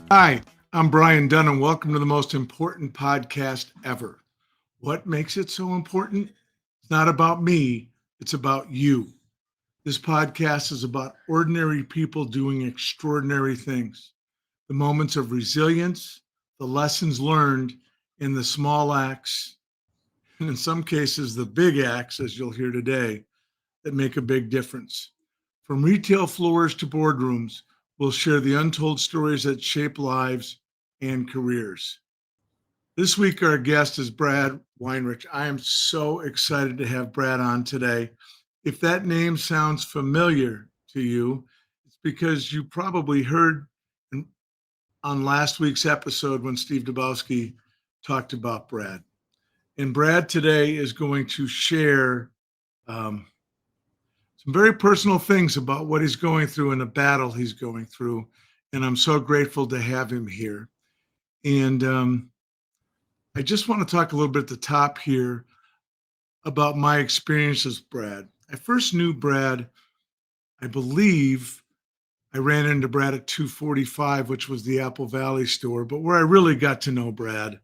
Hi, I'm Brian Dunn, and welcome to the most important podcast ever. What makes it so important? It's not about me, it's about you. This podcast is about ordinary people doing extraordinary things, the moments of resilience, the lessons learned in the small acts, and in some cases, the big acts, as you'll hear today, that make a big difference. From retail floors to boardrooms, we'll share the untold stories that shape lives and careers. This week, our guest is Brad Weinreich. I am so excited to have Brad on today. If that name sounds familiar to you, it's because you probably heard on last week's episode when Steve Dabowski talked about Brad. And Brad today is going to share um, some very personal things about what he's going through and the battle he's going through. And I'm so grateful to have him here. And I just want to talk a little bit at the top here about my experiences with Brad. I first knew Brad, I believe I ran into Brad at 245, which was the Apple Valley store. But where I really got to know Brad,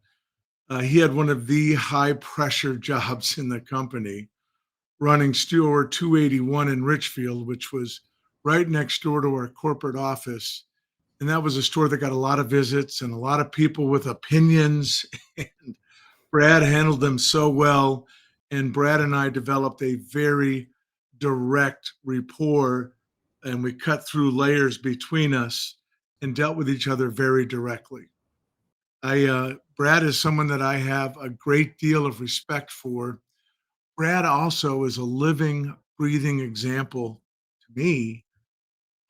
he had one of the high pressure jobs in the company, running store 281 in Richfield, which was right next door to our corporate office. And that was a store that got a lot of visits and a lot of people with opinions. And Brad handled them so well. And Brad and I developed a very direct rapport, and we cut through layers between us and dealt with each other very directly. Brad is someone that I have a great deal of respect for. Brad also is a living, breathing example to me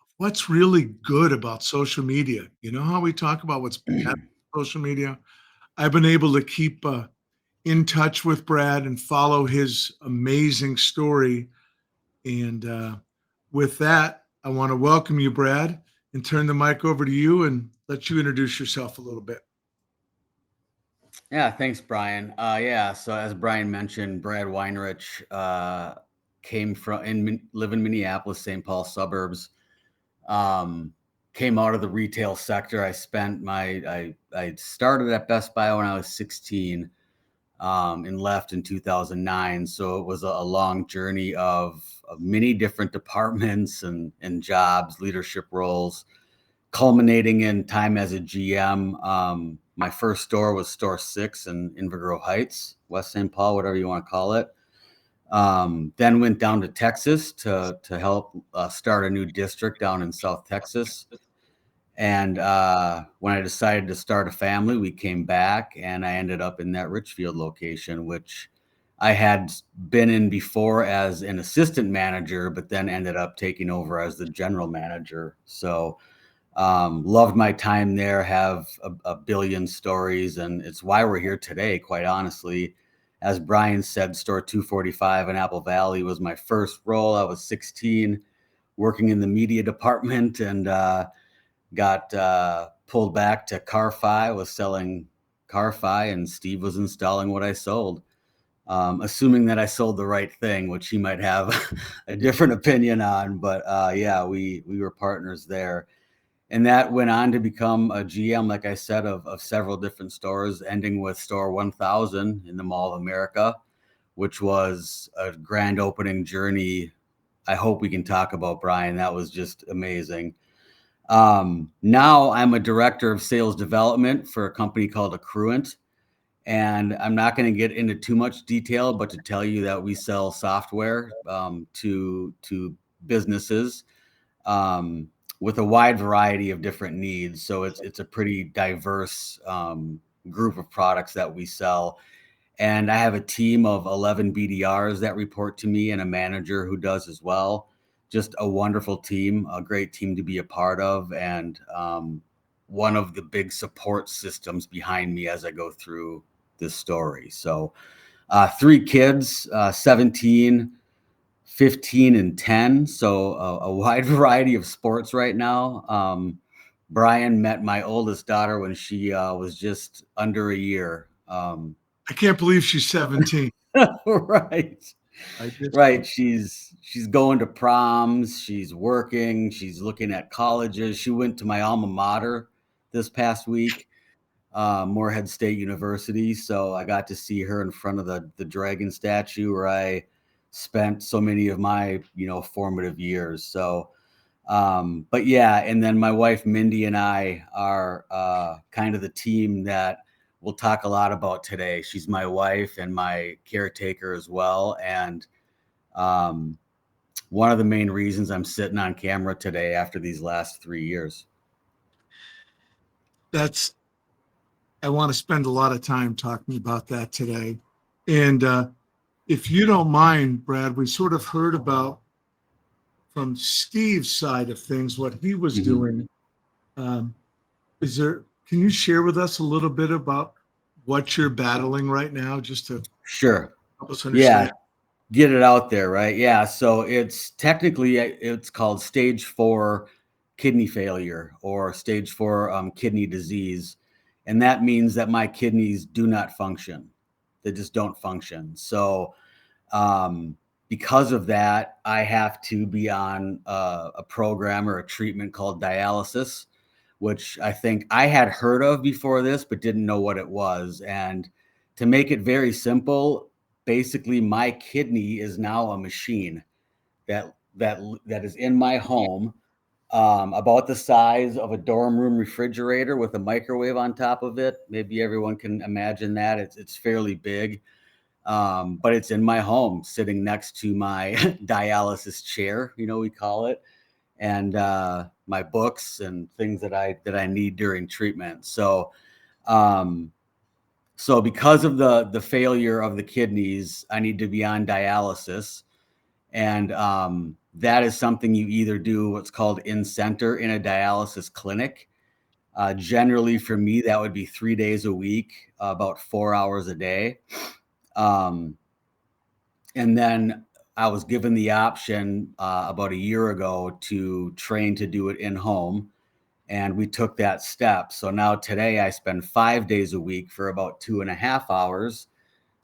of what's really good about social media. You know how we talk about what's bad about social media? I've been able to keep in touch with Brad and follow his amazing story. And with that, I want to welcome you, Brad, and turn the mic over to you and let you introduce yourself a little bit. Yeah, thanks, Brian. So as Brian mentioned, Brad Weinreich came from live in Minneapolis, St. Paul suburbs. Um, Came out of the retail sector. I started at Best Buy when I was 16, and left in 2009. So it was a long journey of many different departments and jobs, leadership roles, culminating in time as a GM. My first store was Store 6 in Inver Heights, West St. Paul, whatever you want to call it. Then went down to Texas to help start a new district down in South Texas. And when I decided to start a family, we came back, and I ended up in that Richfield location, which I had been in before as an assistant manager, but then ended up taking over as the general manager. So loved my time there, have a billion stories, and it's why we're here today, quite honestly. As Brian said, Store 245 in Apple Valley was my first role. I was 16, working in the media department, and got pulled back to Car-Fi, was selling Car-Fi, and Steve was installing what I sold. Assuming that I sold the right thing, which he might have a different opinion on, but we were partners there. And that went on to become a GM, like I said, of several different stores, ending with store 1000 in the Mall of America, which was a grand opening journey. I hope we can talk about, Brian. That was just amazing. Now I'm a director of sales development for a company called Accruent. And I'm not going to get into too much detail, but to tell you that we sell software to businesses with a wide variety of different needs. So it's a pretty diverse group of products that we sell. And I have a team of 11 BDRs that report to me and a manager who does as well. Just a wonderful team, a great team to be a part of, and one of the big support systems behind me as I go through this story. So 3 kids, 17, 15, and 10. So a wide variety of sports right now. Brian met my oldest daughter when she was just under a year. I can't believe she's 17. Right. I just Right. She's going to proms, she's working, she's looking at colleges. She went to my alma mater, this past week, Morehead State University. So I got to see her in front of the dragon statue where I spent so many of my, formative years. So, but yeah, and then my wife, Mindy, and I are kind of the team that we'll talk a lot about today. She's my wife and my caretaker as well. And one of the main reasons I'm sitting on camera today after these last 3 years. I want to spend a lot of time talking about that today. And if you don't mind, Brad, we sort of heard about from Steve's side of things, what he was doing. Can you share with us a little bit about what you're battling right now, just to Sure. help us understand? Yeah. Get it out there, right? Yeah. So it's called stage 4 kidney failure or stage 4 kidney disease. And that means that my kidneys do not function. They just don't function. So because of that, I have to be on a program or a treatment called dialysis, which I think I had heard of before this, but didn't know what it was. And to make it very simple, basically my kidney is now a machine that is in my home, about the size of a dorm room refrigerator with a microwave on top of it. Maybe everyone can imagine that. It's fairly big, but it's in my home, sitting next to my dialysis chair, we call it, and my books and things that I need during treatment. So because of the failure of the kidneys, I need to be on dialysis. And that is something you either do what's called in-center in a dialysis clinic. Generally for me, that would be 3 days a week, about 4 hours a day. And then I was given the option about a year ago to train to do it in home. And we took that step. So now today I spend 5 days a week for about 2.5 hours.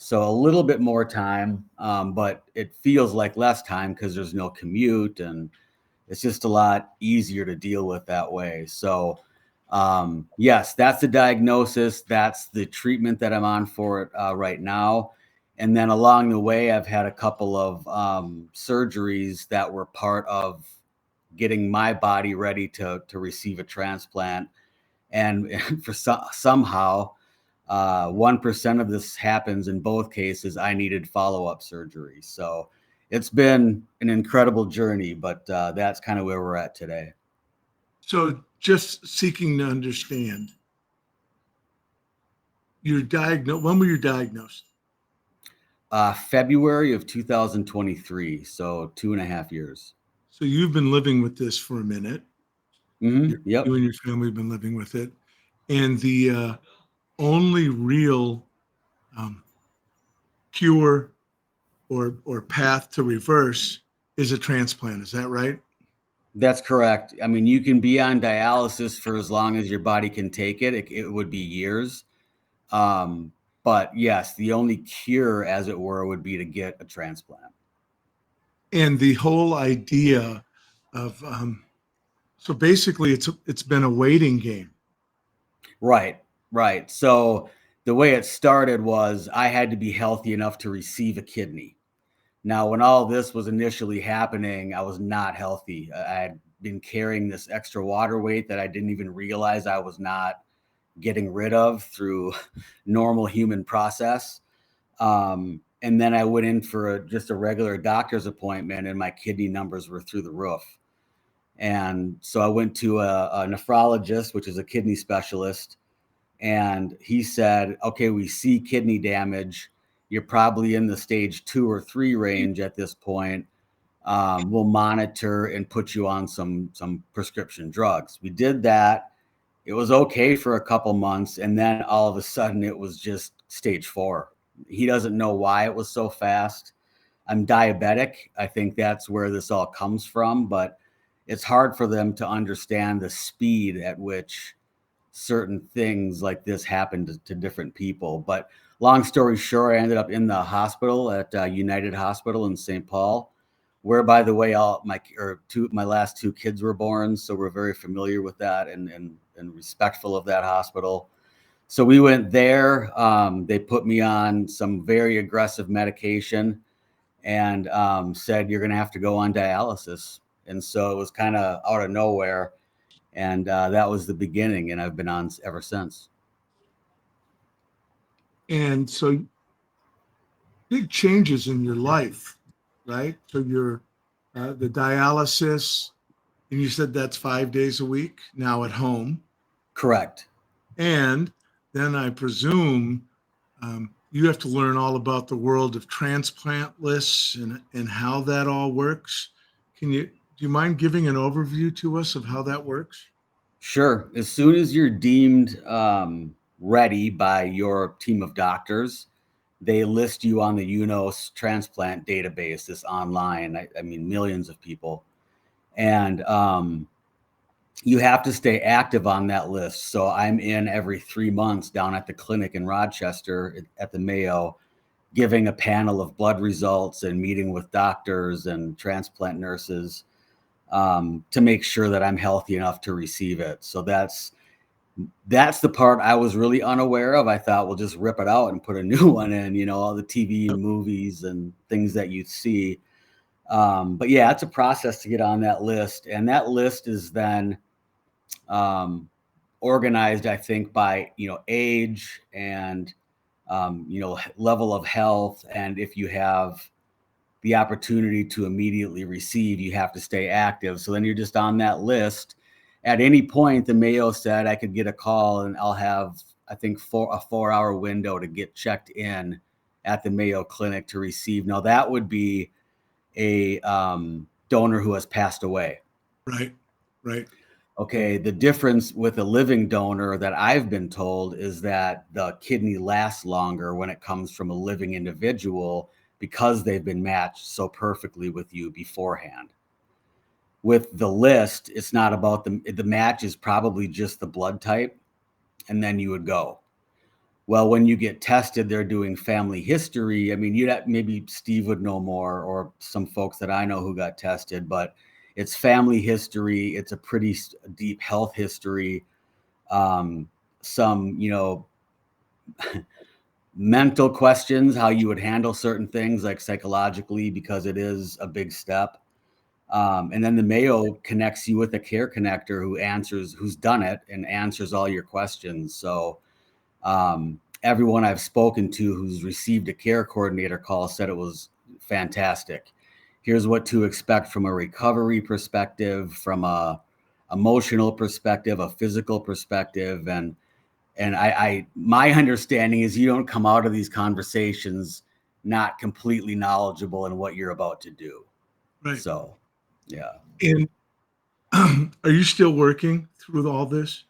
So a little bit more time, but it feels like less time because there's no commute and it's just a lot easier to deal with that way. So yes, that's the diagnosis. That's the treatment that I'm on for it right now. And then along the way, I've had a couple of surgeries that were part of getting my body ready to receive a transplant. And for somehow, 1% of this happens in both cases. I needed follow-up surgery. So it's been an incredible journey, but that's kind of where we're at today. So just seeking to understand, when were you diagnosed? February of 2023. So 2.5 years. So you've been living with this for a minute. Yep. You and your family have been living with it. And the only real cure or path to reverse is a transplant. Is that right? That's correct. I mean, you can be on dialysis for as long as your body can take it. It would be years. But yes, the only cure, as it were, would be to get a transplant. And the whole idea of so basically it's been a waiting game. Right. So the way it started was I had to be healthy enough to receive a kidney. Now, when all this was initially happening, I was not healthy. I had been carrying this extra water weight that I didn't even realize I was not getting rid of through normal human process. And then I went in for just a regular doctor's appointment and my kidney numbers were through the roof. And so I went to a nephrologist, which is a kidney specialist. And he said, okay, we see kidney damage. You're probably in the stage 2 or 3 range at this point. We'll monitor and put you on some prescription drugs. We did that. It was okay for a couple months. And then all of a sudden it was just stage 4. He doesn't know why it was so fast. I'm diabetic. I think that's where this all comes from, but it's hard for them to understand the speed at which certain things like this happen to different people. But long story short, I ended up in the hospital at United Hospital in St. Paul where, by the way, my last two kids were born. So we're very familiar with that and respectful of that hospital. So we went there. They put me on some very aggressive medication and said, you're going to have to go on dialysis. And so it was kind of out of nowhere. And that was the beginning. And I've been on ever since. And so big changes in your life, right? So you're the dialysis, and you said that's 5 days a week now at home. Correct. And then I presume you have to learn all about the world of transplant lists and how that all works. Do you mind giving an overview to us of how that works? Sure. As soon as you're deemed ready by your team of doctors, they list you on the UNOS transplant database, this online, I mean, millions of people. And you have to stay active on that list. So I'm in every 3 months down at the clinic in Rochester at the Mayo, giving a panel of blood results and meeting with doctors and transplant nurses to make sure that I'm healthy enough to receive it. So that's the part I was really unaware of. I thought we'll just rip it out and put a new one in, all the TV and movies and things that you see. But yeah, it's a process to get on that list. And that list is then organized, I think, by, age and, level of health. And if you have the opportunity to immediately receive, you have to stay active. So then you're just on that list. At any point, the Mayo said I could get a call and I'll have, I think, a 4-hour window to get checked in at the Mayo Clinic to receive. Now that would be a donor who has passed away. Right. Okay, the difference with a living donor that I've been told is that the kidney lasts longer when it comes from a living individual because they've been matched so perfectly with you beforehand. With the list, it's not about the match is probably just the blood type, and then you would go. Well, when you get tested, they're doing family history. I mean, maybe Steve would know more, or some folks that I know who got tested, but it's family history. It's a pretty deep health history. Some, mental questions, how you would handle certain things like psychologically, because it is a big step. And then the Mayo connects you with a care connector who's done it and answers all your questions. So everyone I've spoken to who's received a care coordinator call said it was fantastic. Here's what to expect from a recovery perspective, from a emotional perspective, a physical perspective. And my understanding is you don't come out of these conversations not completely knowledgeable in what you're about to do. Right. So, yeah. And are you still working through all this?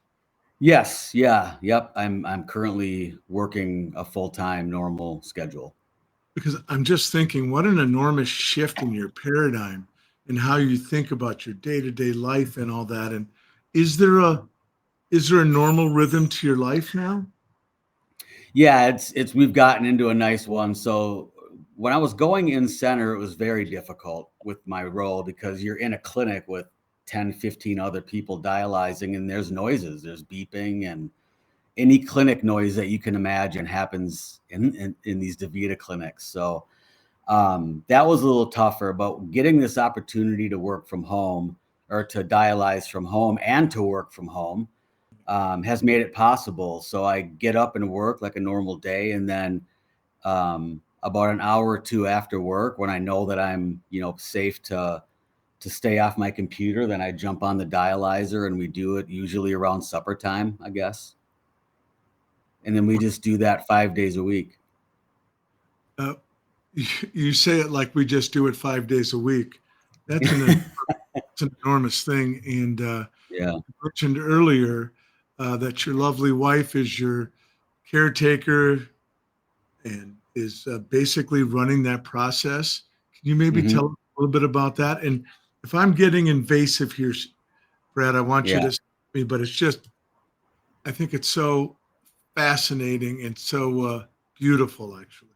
Yes. Yeah. Yep. I'm currently working a full-time normal schedule. Because I'm just thinking, what an enormous shift in your paradigm and how you think about your day-to-day life and all that. And is there a normal rhythm to your life now? Yeah, we've gotten into a nice one. So when I was going in center, it was very difficult with my role because you're in a clinic with 10, 15 other people dialyzing, and there's noises, there's beeping, and any clinic noise that you can imagine happens in these DaVita clinics. So that was a little tougher, but getting this opportunity to work from home or to dialyze from home and to work from home has made it possible. So I get up and work like a normal day. And then about an hour or two after work, when I know that I'm, safe to stay off my computer, then I jump on the dialyzer and we do it usually around supper time, I guess. And then we just do that 5 days a week. You say it like we just do it 5 days a week. That's an enormous thing. And Yeah. you mentioned earlier that your lovely wife is your caretaker and is basically running that process. Can you maybe tell us a little bit about that? And if I'm getting invasive here, Brad, I want you to stop me, but I think it's so fascinating and so beautiful, actually.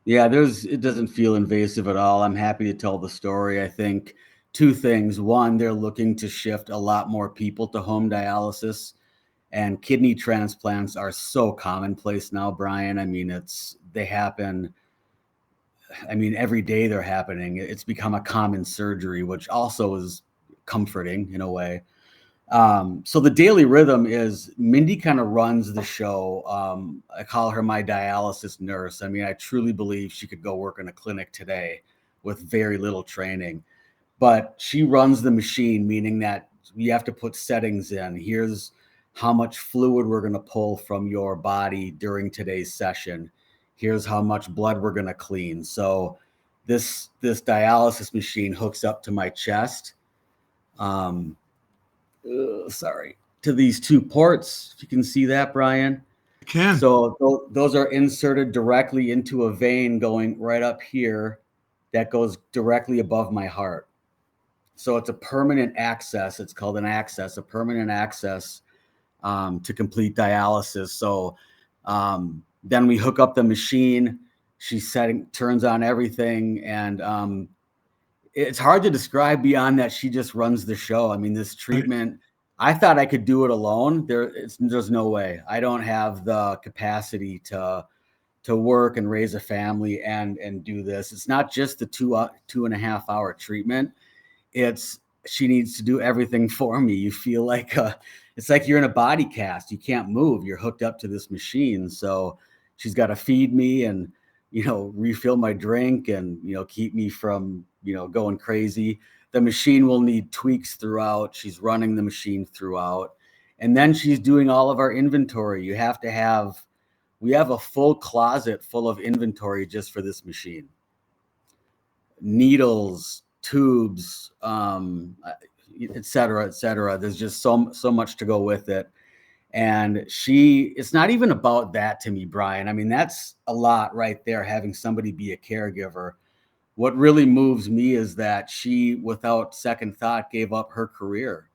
Yeah, it doesn't feel invasive at all. I'm happy to tell the story. I think two things. One, they're looking to shift a lot more people to home dialysis, and kidney transplants are so commonplace now, Brian. I mean, they happen. I mean, every day they're happening. It's become a common surgery, which also is comforting in a way. So the daily rhythm is Mindy kind of runs the show. I call her my dialysis nurse. I mean, I truly believe she could go work in a clinic today with very little training, but she runs the machine, meaning that we have to put settings in. Here's how much fluid we're going to pull from your body during today's session. Here's how much blood we're going to clean. So this dialysis machine hooks up to my chest. Um, sorry, to these two ports. If you can see that, Brian. I can. So those are inserted directly into a vein going right up here that goes directly above my heart. So it's a permanent access. It's called an access, a permanent access to complete dialysis. So then we hook up the machine. Turns on everything, and it's hard to describe beyond that. She just runs the show. I mean, this treatment, I thought I could do it alone. There's no way. I don't have the capacity to work and raise a family and do this. It's not just the 2.5 hour treatment. She needs to do everything for me. You feel like it's like you're in a body cast. You can't move. You're hooked up to this machine. So she's got to feed me and, refill my drink and, keep me from, going crazy. The machine will need tweaks throughout. She's running the machine throughout. And then she's doing all of our inventory. We have a full closet full of inventory just for this machine. Needles, tubes, et cetera, et cetera. There's just so much to go with it. And it's not even about that to me, Brian. I mean, that's a lot right there, having somebody be a caregiver. What really moves me is that she, without second thought, gave up her career.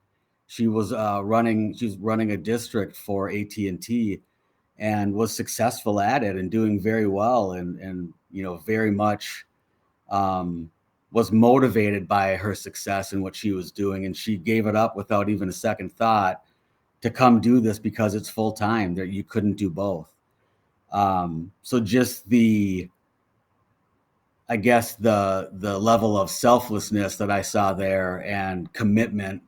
She was running a district for AT&T and was successful at it and doing very well and very much was motivated by her success and what she was doing. And she gave it up without even a second thought to come do this because it's full time. That you couldn't do both. So just the level of selflessness that I saw there and commitment,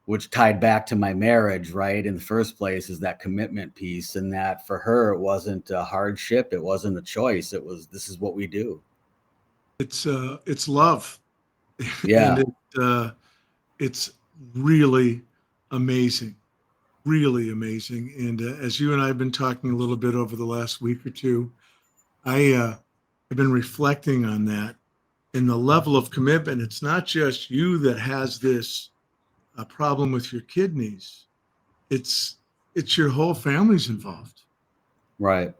which tied back to my marriage, right? In the first place, is that commitment piece. And that for her, it wasn't a hardship. It wasn't a choice. This is what we do. It's love. Yeah. And it's really amazing. Really amazing. And as you and I have been talking a little bit over the last week or two, have been reflecting on that and the level of commitment. It's not just you that has this problem with your kidneys. It's your whole family's involved. Right.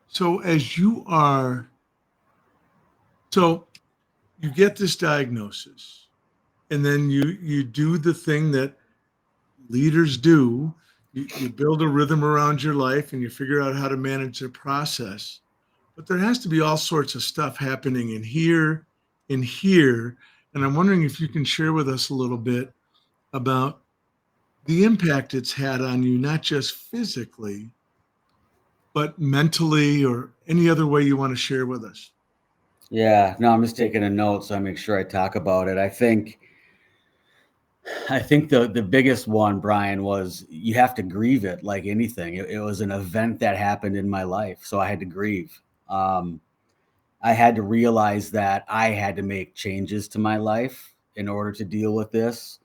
So you get this diagnosis, and then you do the thing that leaders do. You build a rhythm around your life and you figure out how to manage the process. But there has to be all sorts of stuff happening in here. And I'm wondering if you can share with us a little bit about the impact it's had on you, not just physically, but mentally or any other way you want to share with us. Yeah. No, I'm just taking a note so I make sure I talk about it. I think the biggest one, Brian, was you have to grieve it like anything. It was an event that happened in my life, so I had to grieve. I had to realize that I had to make changes to my life in order to deal with this,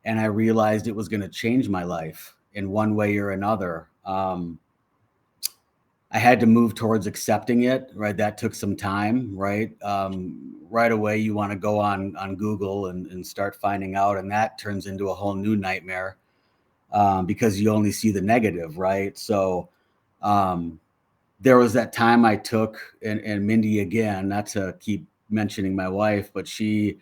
and I realized it was going to change my life in one way or another. I had to move towards accepting it, right? That took some time, right? Right away, you want to go on Google and start finding out, and that turns into a whole new nightmare because you only see the negative, right? So there was that time I took, and Mindy, again, not to keep mentioning my wife, but she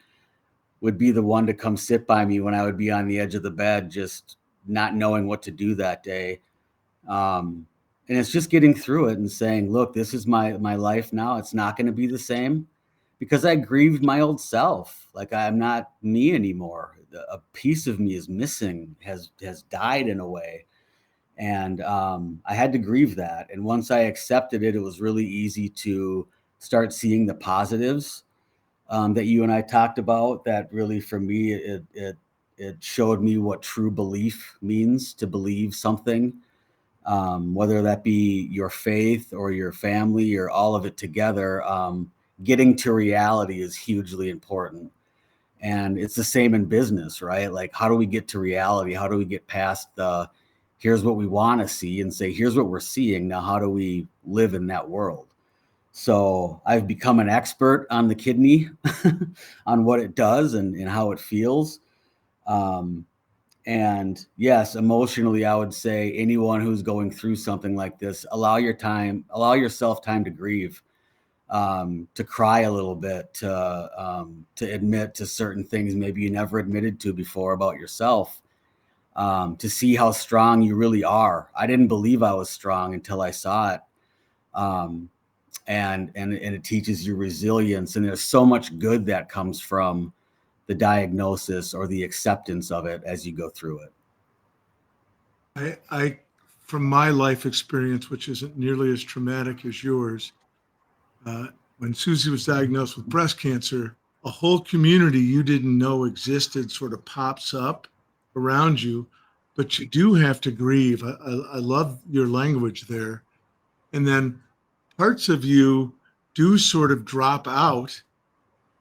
would be the one to come sit by me when I would be on the edge of the bed, just not knowing what to do that day. And it's just getting through it and saying, look, this is my life now. It's not going to be the same because I grieved my old self. Like, I'm not me anymore. A piece of me is missing, has died in a way. And I had to grieve that. And once I accepted it, it was really easy to start seeing the positives that you and I talked about. That really, for me, it showed me what true belief means, to believe something, whether that be your faith or your family or all of it together. Getting to reality is hugely important. And it's the same in business, right? Like, how do we get to reality? How do we get past here's what we want to see and say, here's what we're seeing. Now, how do we live in that world? So I've become an expert on the kidney, on what it does and how it feels. And yes, emotionally, I would say anyone who's going through something like this, allow yourself time to grieve, to cry a little bit, to admit to certain things maybe you never admitted to before about yourself, to see how strong you really are. I didn't believe I was strong until I saw it. And it teaches you resilience. And there's so much good that comes from the diagnosis or the acceptance of it as you go through it. I from my life experience, which isn't nearly as traumatic as yours, when Susie was diagnosed with breast cancer, a whole community you didn't know existed sort of pops up around you, but you do have to grieve. I love your language there. And then parts of you do sort of drop out,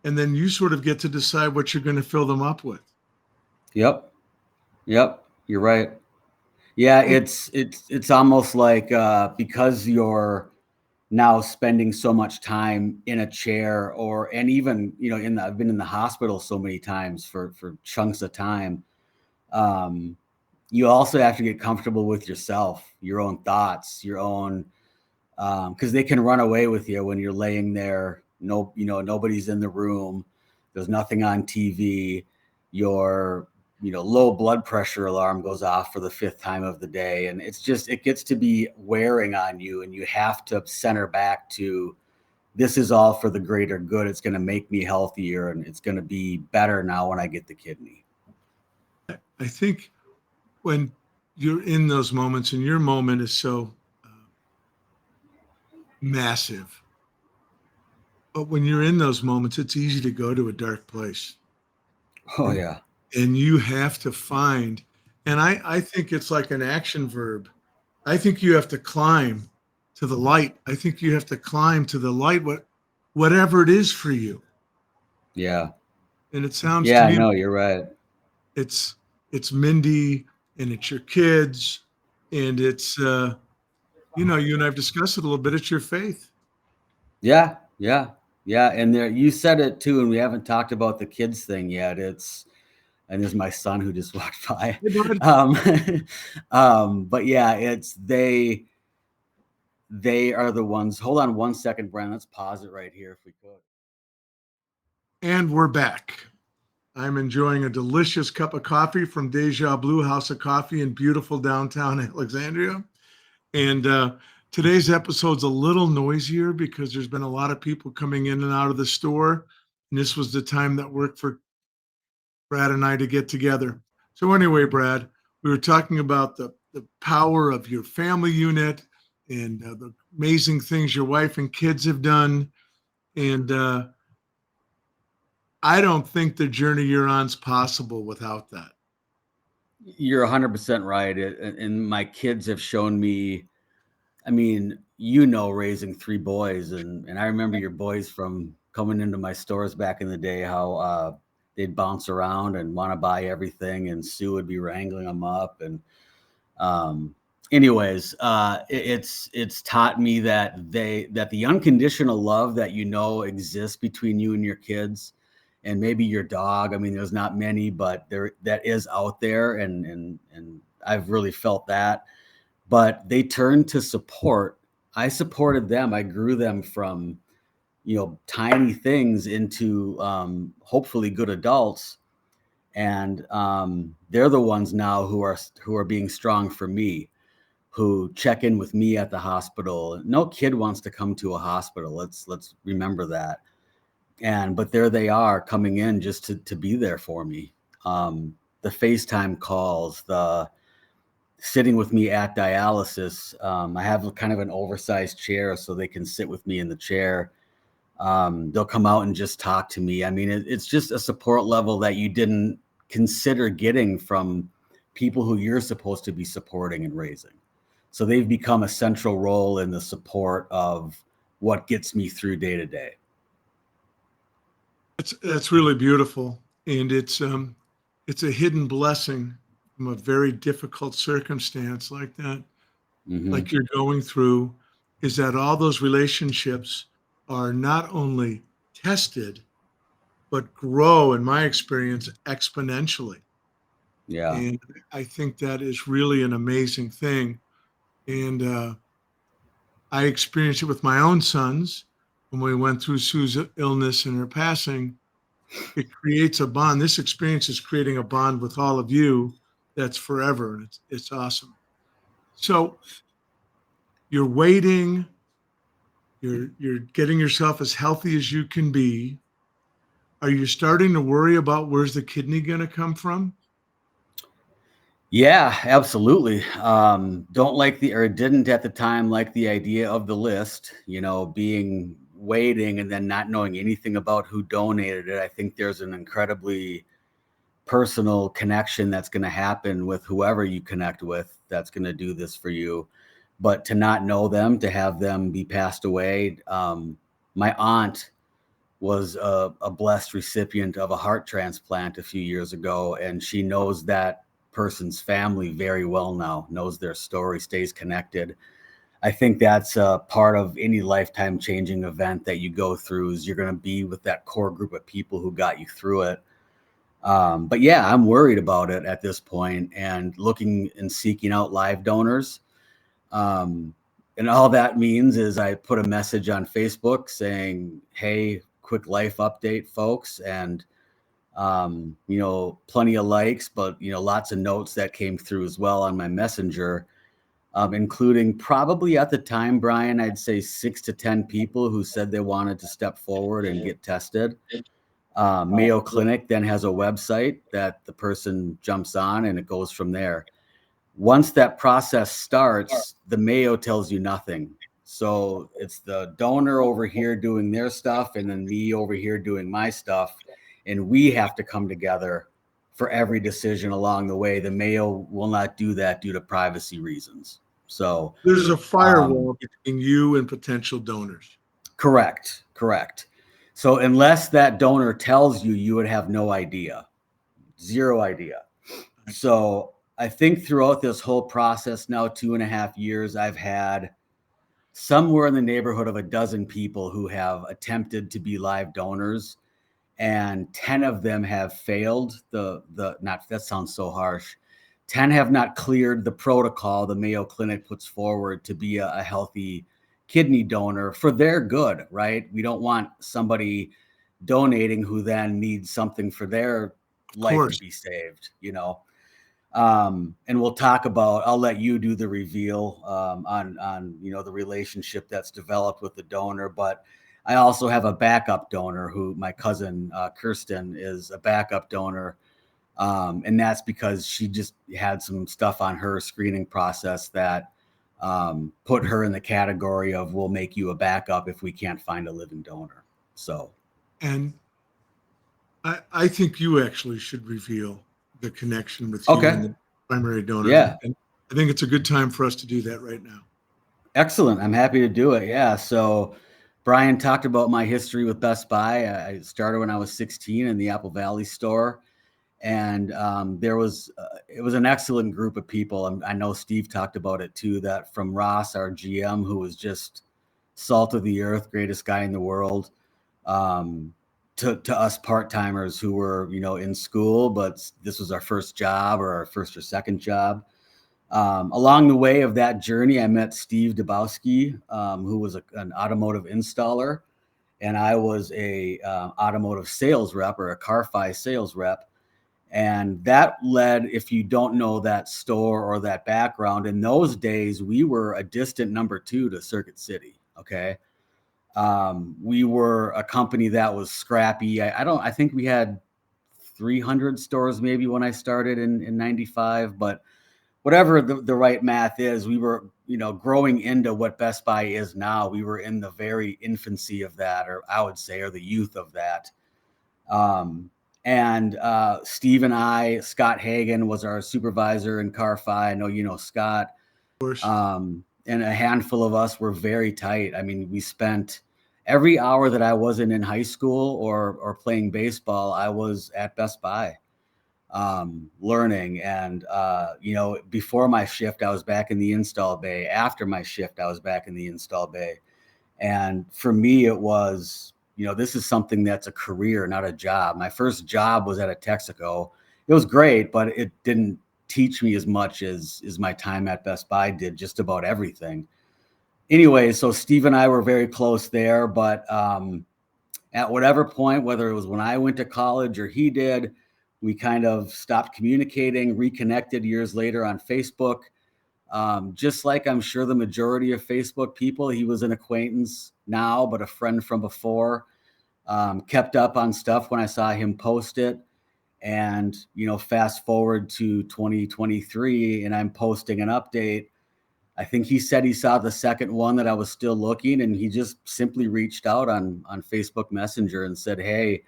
and then you sort of get to decide what you're going to fill them up with. Yep. You're right. Yeah, it's almost like because you're now spending so much time in a chair, and even I've been in the hospital so many times for chunks of time. You also have to get comfortable with yourself, your own thoughts, your own, because they can run away with you when you're laying there. Nobody's in the room. There's nothing on TV. Your low blood pressure alarm goes off for the 5th time of the day. And it gets to be wearing on you, and you have to center back to, this is all for the greater good. It's going to make me healthier, and it's going to be better now when I get the kidney. I think when you're in those moments, and your moment is so massive, but when you're in those moments, it's easy to go to a dark place. Oh yeah. And you have to find, and I think it's like an action verb. I think you have to climb to the light. I think you have to climb to the light, whatever it is for you. Yeah. And it sounds to Yeah, me no, like you're right. it's Mindy, and it's your kids, and it's you and I've discussed it a little bit. It's your faith. Yeah. And there, you said it too, and we haven't talked about the kids thing yet. And there's my son who just walked by. Hey, bud. But yeah, they are the ones. Hold on one second, Brian. Let's pause it right here if we could. And we're back. I'm enjoying a delicious cup of coffee from Deja Blue House of Coffee in beautiful downtown Alexandria. And today's episode's a little noisier because there's been a lot of people coming in and out of the store. And this was the time that worked for Brad and I to get together. So anyway, Brad, we were talking about the power of your family unit, and the amazing things your wife and kids have done. And I don't think the journey you're on is possible without that. You're 100% right. And my kids have shown me, I mean, raising 3 boys, and I remember your boys from coming into my stores back in the day, how they'd bounce around and want to buy everything, and Sue would be wrangling them up. And anyways, it's taught me that the unconditional love that exists between you and your kids, and maybe your dog. I mean, there's not many, but that is out there, and I've really felt that. But they turned to support. I supported them. I grew them from tiny things into hopefully good adults, and they're the ones now who are being strong for me. who check in with me at the hospital. No kid wants to come to a hospital. Let's remember that. But there they are coming in just to be there for me. The FaceTime calls, the sitting with me at dialysis. I have kind of an oversized chair so they can sit with me in the chair. They'll come out and just talk to me. I mean, it's just a support level that you didn't consider getting from people who you're supposed to be supporting and raising. So they've become a central role in the support of what gets me through day to day. That's really beautiful, and it's a hidden blessing from a very difficult circumstance like that, like you're going through, is that all those relationships are not only tested, but grow, in my experience, exponentially. Yeah. And I think that is really an amazing thing. And I experienced it with my own sons when we went through Sue's illness and her passing. It creates a bond. This experience is creating a bond with all of you that's forever. And it's awesome. So you're waiting, you're getting yourself as healthy as you can be. Are you starting to worry about where's the kidney going to come from? Yeah, absolutely. Didn't at the time like the idea of the list, being waiting and then not knowing anything about who donated it. I think there's an incredibly personal connection that's going to happen with whoever you connect with that's going to do this for you. But to not know them, to have them be passed away. My aunt was a blessed recipient of a heart transplant a few years ago, and she knows that person's family very well now, knows their story, stays connected. I think that's a part of any lifetime changing event that you go through, is you're going to be with that core group of people who got you through it. But yeah, I'm worried about it at this point and looking and seeking out live donors. And all that means is I put a message on Facebook saying, hey, quick life update, folks. And, plenty of likes, but, lots of notes that came through as well on my messenger, including probably at the time, Brian, I'd say 6 to 10 people who said they wanted to step forward and get tested. Mayo Clinic then has a website that the person jumps on and it goes from there. Once that process starts, the Mayo tells you nothing. So it's the donor over here doing their stuff and then me over here doing my stuff. And we have to come together for every decision along the way. The Mayo will not do that due to privacy reasons. So there's a firewall between you and potential donors. Correct. So unless that donor tells you, you would have no idea, zero idea. So I think throughout this whole process now, 2.5 years, I've had somewhere in the neighborhood of 12 people who have attempted to be live donors, and 10 of them have failed. That sounds so harsh. 10 have not cleared the protocol the Mayo Clinic puts forward to be a healthy kidney donor for their good, right? We don't want somebody donating who then needs something for their life to be saved, And we'll talk about, I'll let you do the reveal on the relationship that's developed with the donor, but I also have a backup donor who my cousin Kirsten is a backup donor. And that's because she just had some stuff on her screening process that put her in the category of, we'll make you a backup if we can't find a living donor. So, and I think you actually should reveal the connection with you and the primary donor. Yeah. And I think it's a good time for us to do that right now. Excellent. I'm happy to do it. Yeah. So Brian talked about my history with Best Buy. I started when I was 16 in the Apple Valley store. And it was an excellent group of people. I know Steve talked about it too, that from Ross, our GM, who was just salt of the earth, greatest guy in the world, to us part-timers who were, in school, but this was our first job or our first or second job. Along the way of that journey, I met Steve Dabowski, who was an automotive installer, and I was a automotive sales rep or a Car-Fi sales rep. And that led, if you don't know that store or that background, in those days, we were a distant number 2 to Circuit City. Okay. We were a company that was scrappy. I think we had 300 stores maybe when I started in 95, but whatever the right math is, we were, growing into what Best Buy is now. We were in the very infancy of that, or I would say, or the youth of that. And Steve and Scott Hagan was our supervisor in Car Fi. I know you know Scott. Of course. And a handful of us were very tight. I mean, we spent every hour that I wasn't in high school or playing baseball, I was at Best Buy learning. And, before my shift, I was back in the install bay. After my shift, I was back in the install bay. And for me, it was, this is something that's a career, not a job. My first job was at a Texaco. It was great, but it didn't teach me as much as my time at Best Buy did, just about everything. Anyway, so Steve and I were very close there, but at whatever point, whether it was when I went to college or he did, we kind of stopped communicating, reconnected years later on Facebook. Just like I'm sure the majority of Facebook people, he was an acquaintance now, but a friend from before. Kept up on stuff when I saw him post it. And, fast forward to 2023 and I'm posting an update. I think he said he saw the second one that I was still looking, and he just simply reached out on Facebook Messenger and said, hey,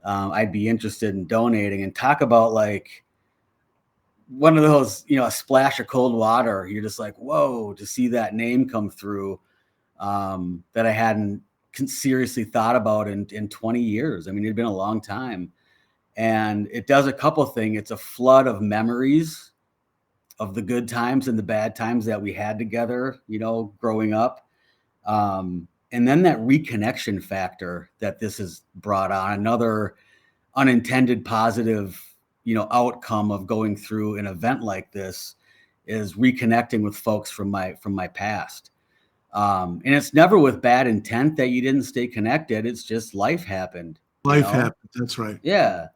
I'd be interested in donating. And talk about like one of those, a splash of cold water. You're just like, whoa, to see that name come through that I hadn't seriously thought about in 20 years. I mean, it'd been a long time. And it does a couple of things. It's a flood of memories of the good times and the bad times that we had together, growing up. And then that reconnection factor that this has brought on, another unintended positive, outcome of going through an event like this, is reconnecting with folks from my past. And it's never with bad intent that you didn't stay connected. It's just life happened. Life happened. That's right. Yeah.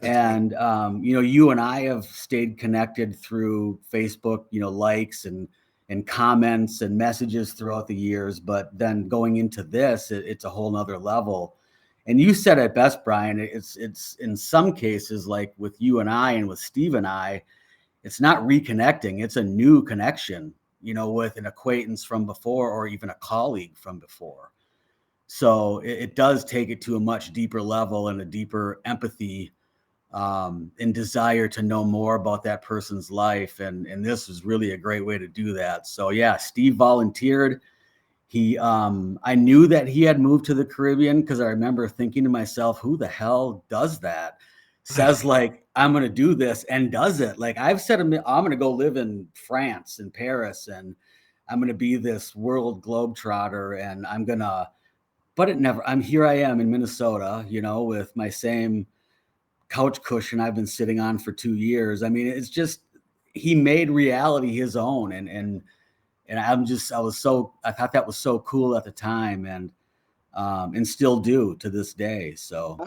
And, you and I have stayed connected through Facebook, likes and comments and messages throughout the years. But then going into this, it's a whole nother level. And you said it best, Brian, it's in some cases, like with you and I and with Steve and I, it's not reconnecting. It's a new connection, with an acquaintance from before or even a colleague from before. So it does take it to a much deeper level and a deeper empathy and desire to know more about that person's life. And this is really a great way to do that. So yeah, Steve volunteered. I knew that he had moved to the Caribbean because I remember thinking to myself, who the hell does that? Says like, I'm going to do this and does it. Like I've said, I'm going to go live in France and Paris and I'm going to be this world globetrotter and but it never, here I am in Minnesota, with my same couch cushion I've been sitting on for 2 years. I mean, it's just, he made reality his own. And I thought that was so cool at the time and still do to this day. So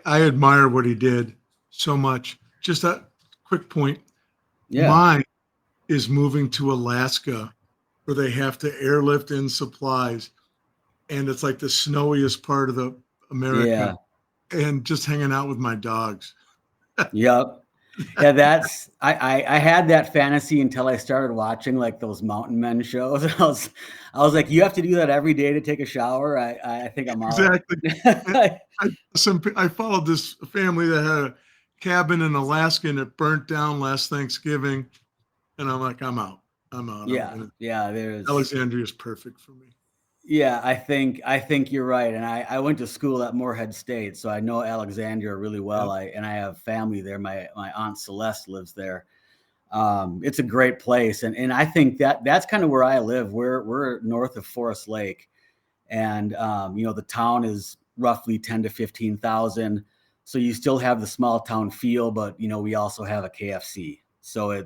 I admire what he did so much. Just a quick point. Yeah. Mine is moving to Alaska where they have to airlift in supplies. And it's like the snowiest part of the America. Yeah. And just hanging out with my dogs. Yep. Yeah, I had that fantasy until I started watching like those mountain men shows. I was like, you have to do that every day to take a shower. I think I'm out. Exactly. I followed this family that had a cabin in Alaska and it burnt down last Thanksgiving. And I'm like, I'm out. Yeah. Alexandria is perfect for me. Yeah, I think you're right. And I went to school at Morehead State, so I know Alexandria really well. Yep. I have family there. My Aunt Celeste lives there. It's a great place. And I think that's kind of where I live. We're north of Forest Lake. And, the town is roughly 10 to 15,000. So you still have the small town feel, but, we also have a KFC. So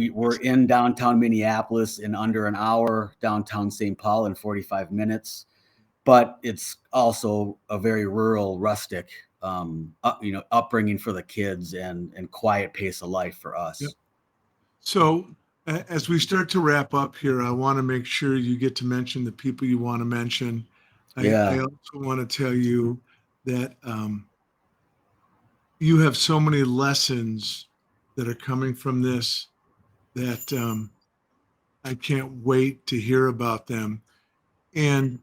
we're in downtown Minneapolis in under an hour, downtown St. Paul in 45 minutes, but it's also a very rural, rustic upbringing for the kids and quiet pace of life for us. Yep. So as we start to wrap up here, I want to make sure you get to mention the people you want to mention. I also want to tell you that you have so many lessons that are coming from this that I can't wait to hear about them. And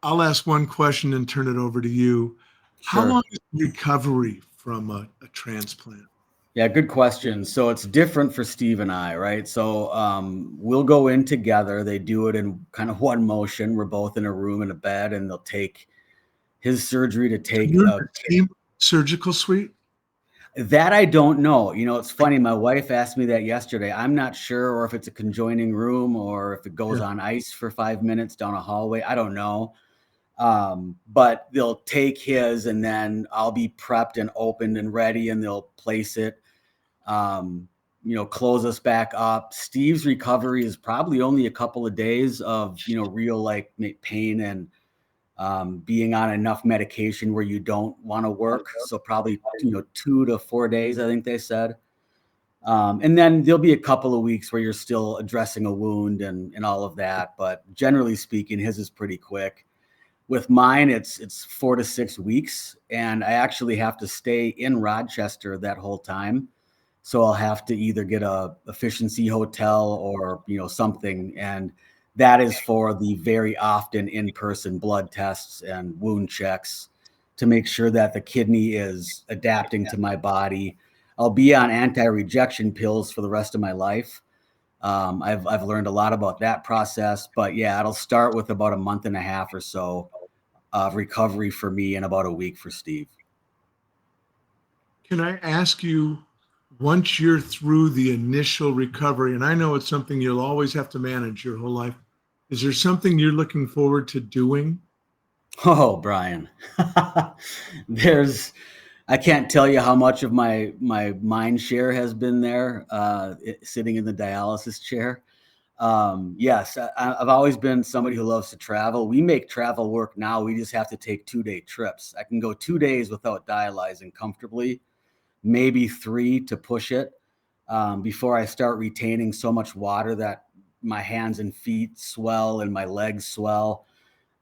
I'll ask one question and turn it over to you. How Sure. long is recovery from a transplant? Yeah, good question. So it's different for Steve and I, right? So we'll go in together. They do it in kind of one motion. We're both in a room in a bed, and they'll take his surgery to take You're in the same surgical suite? that. I don't know. It's funny. My wife asked me that yesterday. I'm not sure, or if it's a conjoining room, or if it goes Yeah. on ice for 5 minutes down a hallway. I don't know. But they'll take his, and then I'll be prepped and opened and ready, and they'll place it. Close us back up. Steve's recovery is probably only a couple of days of, real like pain and being on enough medication where you don't want to work. So probably, 2 to 4 days, I think they said. And then there'll be a couple of weeks where you're still addressing a wound and all of that. But generally speaking, his is pretty quick. With mine, it's 4 to 6 weeks, and I actually have to stay in Rochester that whole time. So I'll have to either get a efficiency hotel or, something. And that is for the very often in-person blood tests and wound checks to make sure that the kidney is adapting to my body. I'll be on anti-rejection pills for the rest of my life. I've learned a lot about that process, but yeah, it'll start with about a month and a half or so of recovery for me and about a week for Steve. Can I ask you, once you're through the initial recovery, and I know it's something you'll always have to manage your whole life, is there something you're looking forward to doing? Oh, Brian, I can't tell you how much of my mind share has been there, sitting in the dialysis chair. Yes, I've always been somebody who loves to travel. We make travel work now. We just have to take 2-day trips. I can go 2 days without dialyzing comfortably, maybe 3 to push it, before I start retaining so much water that my hands and feet swell and my legs swell.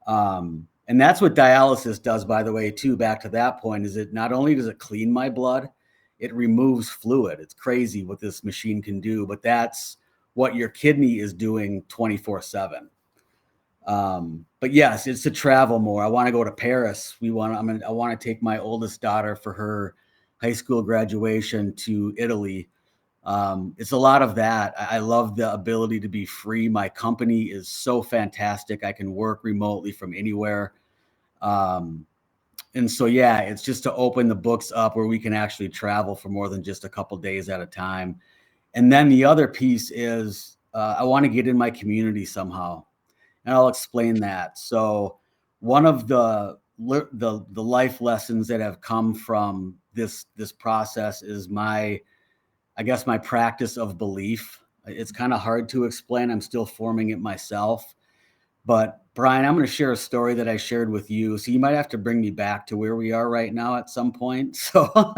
And that's what dialysis does, by the way, too. Back to that point, is it not only does it clean my blood, it removes fluid. It's crazy what this machine can do, but that's what your kidney is doing 24/7. But yes, it's to travel more. I want to go to Paris. I want to take my oldest daughter for her high school graduation to Italy. It's a lot of that. I love the ability to be free. My company is so fantastic. I can work remotely from anywhere. And so, yeah, it's just to open the books up where we can actually travel for more than just a couple days at a time. And then the other piece is I want to get in my community somehow, and I'll explain that. So one of the life lessons that have come from this process is my practice of belief. It's kind of hard to explain. I'm still forming it myself. But Brian, I'm going to share a story that I shared with you. So you might have to bring me back to where we are right now at some point. So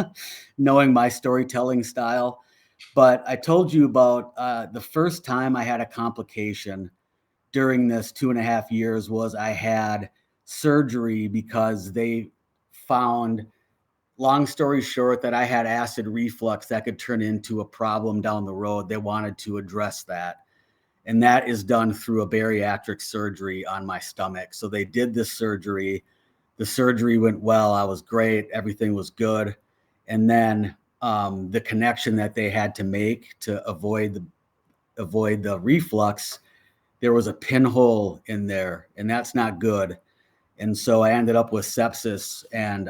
knowing my storytelling style. But I told you about the first time I had a complication during this 2.5 years was I had surgery because they found, long story short, that I had acid reflux that could turn into a problem down the road. They wanted to address that. And that is done through a bariatric surgery on my stomach. So they did this surgery. The surgery went well. I was great. Everything was good. And then the connection that they had to make to avoid the reflux, there was a pinhole in there, and that's not good. And so I ended up with sepsis, and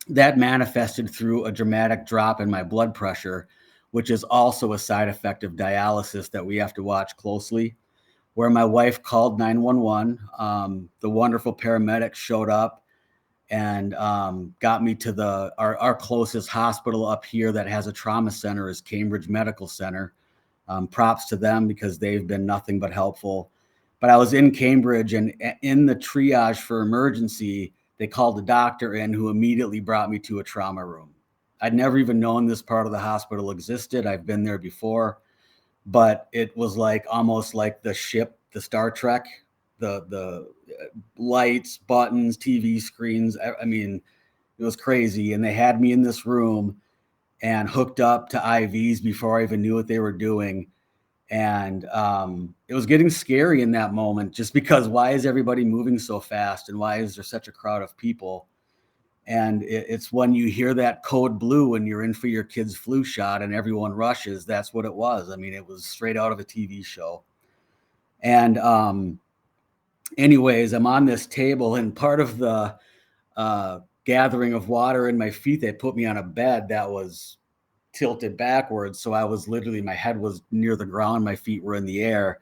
that manifested through a dramatic drop in my blood pressure, which is also a side effect of dialysis that we have to watch closely. Where my wife called 911, the wonderful paramedics showed up and got me to our closest hospital up here that has a trauma center is Cambridge Medical Center. Props to them because they've been nothing but helpful. But I was in Cambridge, and in the triage for emergency, they called the doctor in, who immediately brought me to a trauma room. I'd never even known this part of the hospital existed. I've been there before, but it was like almost like the ship, the Star Trek, the lights, buttons, TV screens. I mean, it was crazy. And they had me in this room and hooked up to IVs before I even knew what they were doing. And it was getting scary in that moment, just because why is everybody moving so fast, and why is there such a crowd of people? And it's when you hear that code blue when you're in for your kid's flu shot and everyone rushes. That's what it was. I mean, it was straight out of a TV show. And anyways, I'm on this table, and part of the gathering of water in my feet, they put me on a bed that was tilted backwards. So I was literally, my head was near the ground, my feet were in the air.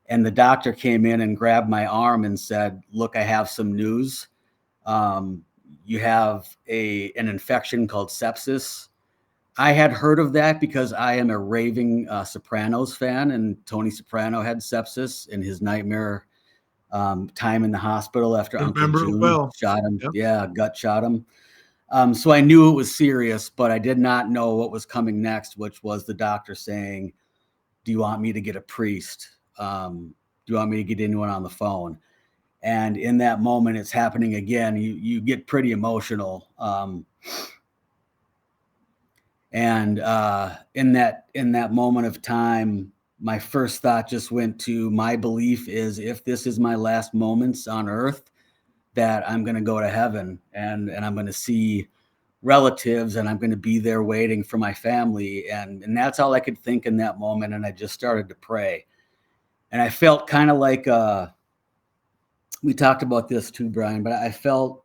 And the doctor came in and grabbed my arm and said, "Look, I have some news. You have an infection called sepsis." I had heard of that because I am a raving Sopranos fan, and Tony Soprano had sepsis in his nightmare time in the hospital after I Uncle remember it June well. shot him. Yep. Yeah, gut shot him. So I knew it was serious, but I did not know what was coming next, which was the doctor saying, "Do you want me to get a priest? Do you want me to get anyone on the phone?" And in that moment, it's happening again. You get pretty emotional. And in that moment of time, my first thought just went to, my belief is, if this is my last moments on earth, that I'm going to go to heaven, and I'm going to see relatives, and I'm going to be there waiting for my family. And that's all I could think in that moment. And I just started to pray. And I felt kind of like, we talked about this too, Brian, but I felt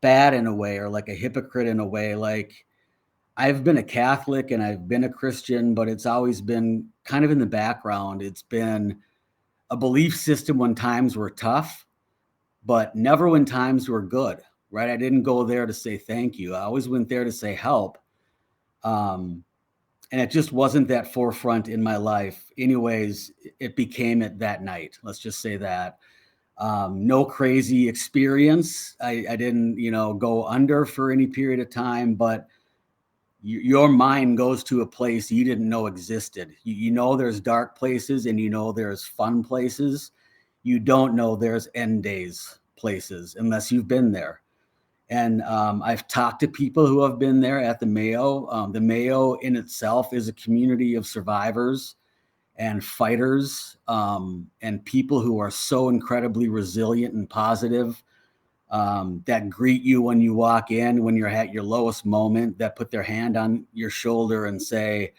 bad in a way, or like a hypocrite in a way. Like, I've been a Catholic and I've been a Christian, but it's always been kind of in the background. It's been a belief system when times were tough, but never when times were good, right? I didn't go there to say thank you. I always went there to say help. And it just wasn't that forefront in my life. Anyways, it became it that night. Let's just say that. No crazy experience. I didn't, go under for any period of time, but your mind goes to a place you didn't know existed. You know there's dark places, and there's fun places. You don't know there's end days places unless you've been there. And I've talked to people who have been there at the Mayo. The Mayo in itself is a community of survivors and fighters, and people who are so incredibly resilient and positive, that greet you when you walk in, when you're at your lowest moment, that put their hand on your shoulder and say,